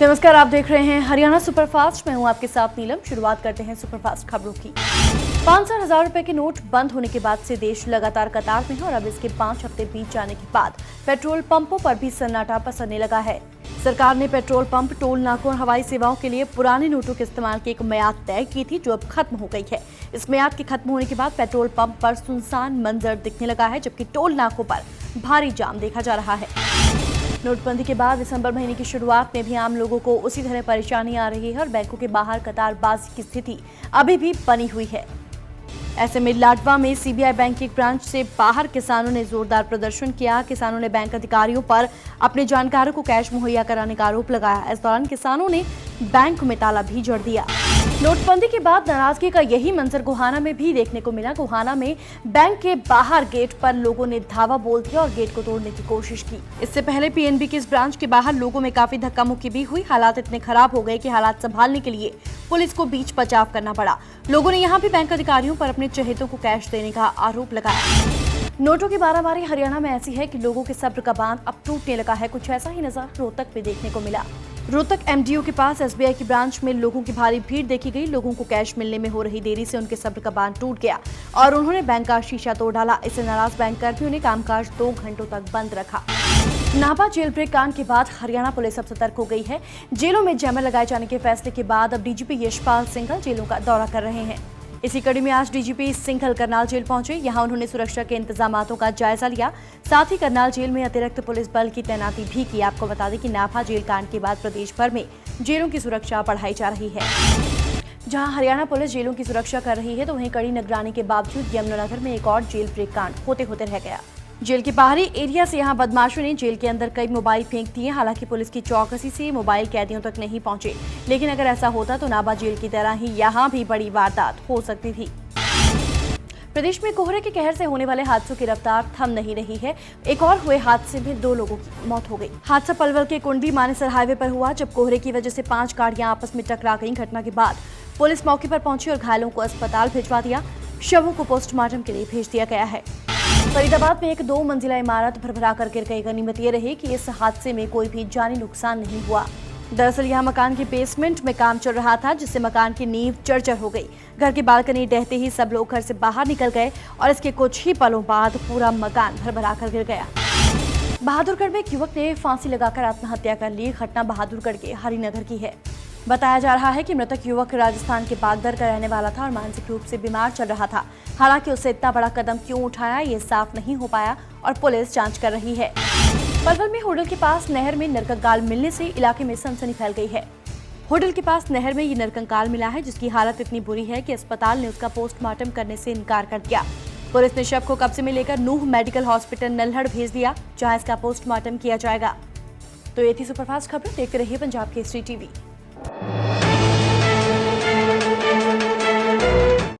नमस्कार, आप देख रहे हैं हरियाणा सुपरफास्ट। मैं हूं आपके साथ नीलम। शुरुआत करते हैं सुपरफास्ट खबरों की। 500,000 रुपए के नोट बंद होने के बाद से देश लगातार कतार में है और अब इसके 5 हफ्ते बीत जाने के बाद पेट्रोल पंपों पर भी सन्नाटा पसरने लगा है। सरकार ने पेट्रोल पंप, टोल नाकों और हवाई सेवाओं के लिए पुराने नोटों के इस्तेमाल की एक मियाद तय की थी, जो अब खत्म हो गई है। इस मियाद के खत्म होने के बाद पेट्रोल पंप पर सुनसान मंजर दिखने लगा है, जबकि टोल नाकों पर भारी जाम देखा जा रहा है। नोटबंदी के बाद दिसंबर महीने की शुरुआत में भी आम लोगों को उसी तरह परेशानी आ रही है और बैंकों के बाहर कतारबाजी की स्थिति अभी भी बनी हुई है। ऐसे में लाडवा में सीबीआई बैंक की एक ब्रांच से बाहर किसानों ने जोरदार प्रदर्शन किया। किसानों ने बैंक अधिकारियों पर अपने जानकारों को कैश मुहैया कराने का आरोप लगाया। इस दौरान किसानों ने बैंक में ताला भी जड़ दिया। नोटबंदी के बाद नाराजगी का यही मंजर गोहाना में भी देखने को मिला। गोहाना में बैंक के बाहर गेट पर लोगों ने धावा बोल दिया और गेट को तोड़ने की कोशिश की। इससे पहले पीएनबी की इस ब्रांच के बाहर लोगों में काफी धक्का मुक्की भी हुई। हालात इतने खराब हो गए कि हालात संभालने के लिए पुलिस को बीच बचाव करना पड़ा। लोगों ने यहाँ भी बैंक अधिकारियों पर अपने चहेतों को कैश देने का आरोप लगाया। नोटों की मारामारी हरियाणा में ऐसी है कि लोगों के सब्र का बांध अब टूटने लगा है। कुछ ऐसा ही नजारा रोहतक में देखने को मिला। रोहतक एमडीओ के पास एसबीआई की ब्रांच में लोगों की भारी भीड़ देखी गई। लोगों को कैश मिलने में हो रही देरी से उनके सब्र का बांध टूट गया और उन्होंने बैंक का शीशा तोड़ डाला। इससे नाराज बैंक कर्मियों ने कामकाज 2 घंटों तक बंद रखा। नाभा जेल ब्रेक कांड के बाद हरियाणा पुलिस अब सतर्क हो गई है। जेलों में जैमर लगाए जाने के फैसले के बाद अब डीजीपी यशपाल सिंघल जेलों का दौरा कर रहे हैं। इसी कड़ी में आज डीजीपी सिंघल करनाल जेल पहुंचे। यहां उन्होंने सुरक्षा के इंतजामातों का जायजा लिया। साथ ही करनाल जेल में अतिरिक्त पुलिस बल की तैनाती भी की। आपको बता दें कि नाभा जेल कांड के बाद प्रदेश भर में जेलों की सुरक्षा बढ़ाई जा रही है। जहां हरियाणा पुलिस जेलों की सुरक्षा कर रही है, तो वहीं कड़ी निगरानी के बावजूद यमुनानगर में एक और जेल ब्रेक कांड होते होते रह गया। जेल के बाहरी एरिया से यहां बदमाशों ने जेल के अंदर कई मोबाइल फेंक दिए। हालांकि पुलिस की चौकसी से मोबाइल कैदियों तक नहीं पहुंचे, लेकिन अगर ऐसा होता तो नाभा जेल की तरह ही यहां भी बड़ी वारदात हो सकती थी। प्रदेश में कोहरे के कहर से होने वाले हादसों की रफ्तार थम नहीं रही है। एक और हुए हादसे में 2 लोगों की मौत हो गई। हादसा पलवल के कुंडी मानेसर हाईवे पर हुआ, जब कोहरे की वजह से 5 गाड़ियां आपस में टकरा गईं। घटना के बाद पुलिस मौके पर पहुंची और घायलों को अस्पताल भिजवा दिया। शवों को पोस्टमार्टम के लिए भेज दिया गया है। फरीदाबाद में एक 2 मंजिला इमारत भरभरा कर गिर गई। गनीमत ये रही कि इस हादसे में कोई भी जानी नुकसान नहीं हुआ। दरअसल यहां मकान के बेसमेंट में काम चल रहा था, जिससे मकान की नींव जर्जर हो गई। घर की बालकनी ढहते ही सब लोग घर से बाहर निकल गए और इसके कुछ ही पलों बाद पूरा मकान भरभरा कर गिर गया। बहादुरगढ़ में एक युवक ने फांसी लगाकर आत्महत्या कर ली। घटना बहादुरगढ़ के हरिनगर की है। बताया जा रहा है कि मृतक युवक राजस्थान के बागदर का रहने वाला था और मानसिक रूप से बीमार चल रहा था। हालांकि उससे इतना बड़ा कदम क्यों उठाया, ये साफ नहीं हो पाया और पुलिस जांच कर रही है। पलवल में होटल के पास नहर में नरकंकाल मिलने से इलाके में सनसनी फैल गई है। होटल के पास नहर में ये नरकंकाल मिला है, जिसकी हालत इतनी बुरी है कि अस्पताल ने उसका पोस्टमार्टम करने से इनकार कर दिया। पुलिस ने शव को कब्जे में लेकर नूह मेडिकल हॉस्पिटल नल्हड़ भेज दिया, जहाँ इसका पोस्टमार्टम किया जाएगा। तो ये थी सुपरफास्ट खबर। देखते रहिए पंजाब केसरी टीवी।